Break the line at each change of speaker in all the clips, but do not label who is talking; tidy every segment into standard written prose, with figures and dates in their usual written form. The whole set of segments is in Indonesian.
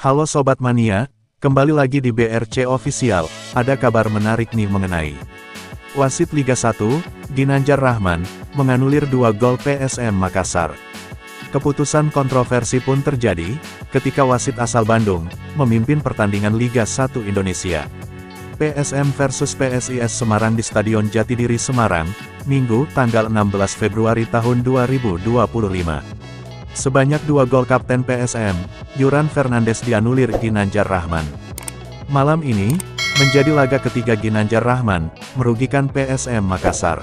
Halo Sobat Mania, kembali lagi di BRC Official, ada kabar menarik nih mengenai wasit Liga 1, Ginanjar Rahman, menganulir 2 gol PSM Makassar. Keputusan kontroversi pun terjadi, ketika wasit asal Bandung, memimpin pertandingan Liga 1 Indonesia. PSM versus PSIS Semarang di Stadion Jatidiri Semarang, Minggu, tanggal 16 Februari tahun 2025. Sebanyak 2 gol Kapten PSM, Yuran Fernandes dianulir Ginanjar Rahman. Malam ini, menjadi laga ketiga Ginanjar Rahman, merugikan PSM Makassar.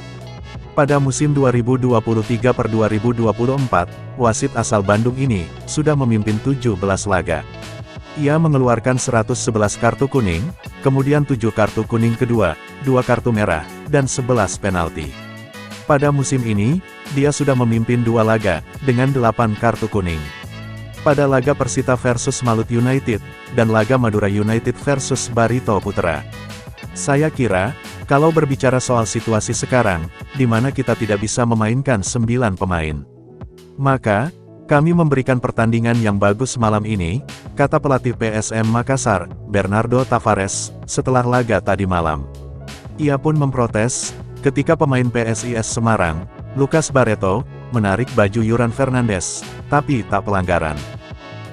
Pada musim 2023/2024, wasit asal Bandung ini, sudah memimpin 17 laga. Ia mengeluarkan 111 kartu kuning, kemudian 7 kartu kuning kedua, 2 kartu merah, dan 11 penalti. Pada musim ini, dia sudah memimpin 2 laga, dengan 8 kartu kuning. Pada laga Persita versus Malut United, dan laga Madura United versus Barito Putra. Saya kira, kalau berbicara soal situasi sekarang, di mana kita tidak bisa memainkan 9 pemain, maka, kami memberikan pertandingan yang bagus malam ini, kata pelatih PSM Makassar, Bernardo Tavares, setelah laga tadi malam. Ia pun memprotes, ketika pemain PSIS Semarang, Lucas Barreto, menarik baju Yuran Fernandes, tapi tak pelanggaran.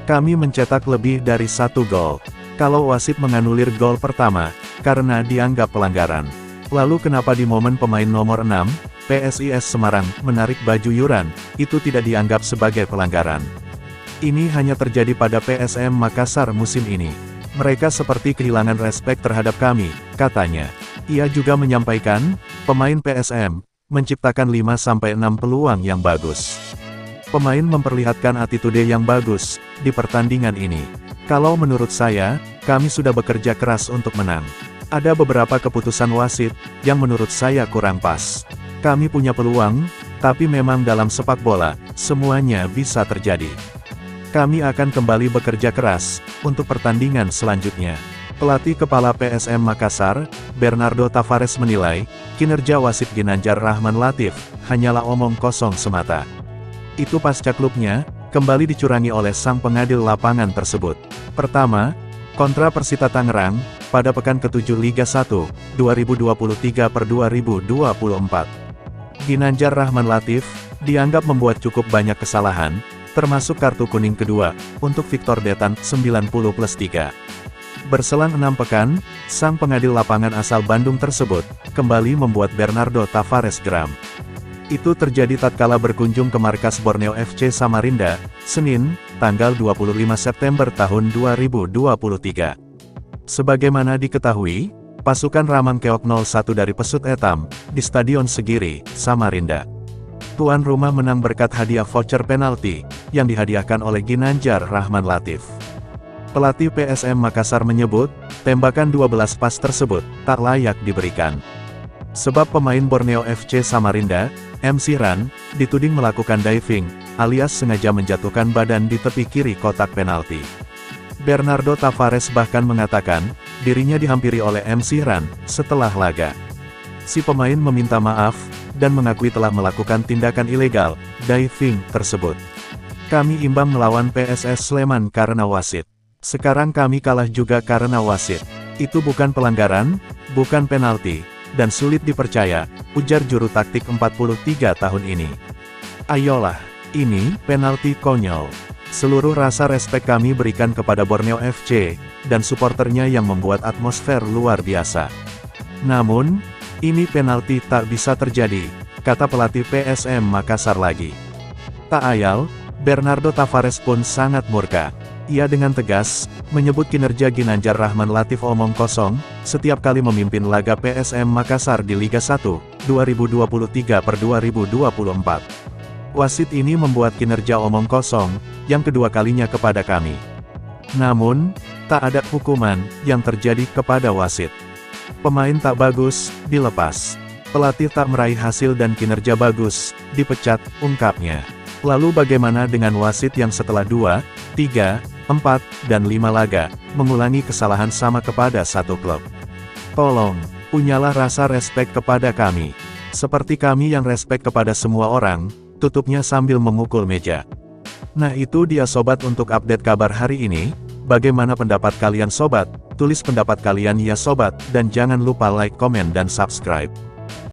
Kami mencetak lebih dari 1 gol. Kalau wasit menganulir gol pertama, karena dianggap pelanggaran. Lalu kenapa di momen pemain nomor 6, PSIS Semarang, menarik baju Yuran, itu tidak dianggap sebagai pelanggaran? Ini hanya terjadi pada PSM Makassar musim ini. Mereka seperti kehilangan respek terhadap kami, katanya. Ia juga menyampaikan, pemain PSM, menciptakan 5-6 peluang yang bagus. Pemain memperlihatkan attitude yang bagus, di pertandingan ini. Kalau menurut saya, kami sudah bekerja keras untuk menang. Ada beberapa keputusan wasit, yang menurut saya kurang pas. Kami punya peluang, tapi memang dalam sepak bola, semuanya bisa terjadi. Kami akan kembali bekerja keras, untuk pertandingan selanjutnya. Pelatih kepala PSM Makassar, Bernardo Tavares menilai, kinerja wasit Ginanjar Rahman Latif, hanyalah omong kosong semata. Itu pasca klubnya, kembali dicurangi oleh sang pengadil lapangan tersebut. Pertama, kontra Persita Tangerang, pada pekan ke-7 Liga 1, 2023/2024. Ginanjar Rahman Latif, dianggap membuat cukup banyak kesalahan, termasuk kartu kuning kedua, untuk Victor Detan, 90+3. Berselang 6 pekan, sang pengadil lapangan asal Bandung tersebut, kembali membuat Bernardo Tavares geram. Itu terjadi tatkala berkunjung ke markas Borneo FC Samarinda, Senin, tanggal 25 September tahun 2023. Sebagaimana diketahui, pasukan Ramang Keok 01 dari Pesut Etam, di Stadion Segiri, Samarinda. Tuan rumah menang berkat hadiah voucher penalti, yang dihadiahkan oleh Ginanjar Rahman Latif. Pelatih PSM Makassar menyebut, tembakan 12 pas tersebut, tak layak diberikan. Sebab pemain Borneo FC Samarinda, MC Ran, dituding melakukan diving, alias sengaja menjatuhkan badan di tepi kiri kotak penalti. Bernardo Tavares bahkan mengatakan, dirinya dihampiri oleh MC Ran, setelah laga. Si pemain meminta maaf, dan mengakui telah melakukan tindakan ilegal, diving, tersebut. Kami imbang melawan PSS Sleman karena wasit. Sekarang kami kalah juga karena wasit. Itu bukan pelanggaran, bukan penalti, dan sulit dipercaya, ujar juru taktik 43 tahun ini. Ayolah, ini penalti konyol. Seluruh rasa respek kami berikan kepada Borneo FC, dan suporternya yang membuat atmosfer luar biasa. Namun, ini penalti tak bisa terjadi, kata pelatih PSM Makassar lagi. Tak ayal, Bernardo Tavares pun sangat murka. Ia dengan tegas, menyebut kinerja Ginanjar Rahman Latif omong kosong, setiap kali memimpin laga PSM Makassar di Liga 1, 2023/2024. Wasit ini membuat kinerja omong kosong, yang kedua kalinya kepada kami. Namun, tak ada hukuman, yang terjadi kepada wasit. Pemain tak bagus, dilepas. Pelatih tak meraih hasil dan kinerja bagus, dipecat, ungkapnya. Lalu bagaimana dengan wasit yang setelah 2, 3, 4, dan 5 laga, mengulangi kesalahan sama kepada satu klub? Tolong, punyalah rasa respek kepada kami. Seperti kami yang respek kepada semua orang, tutupnya sambil memukul meja. Nah itu dia sobat untuk update kabar hari ini. Bagaimana pendapat kalian sobat? Tulis pendapat kalian ya sobat, dan jangan lupa like, komen dan subscribe.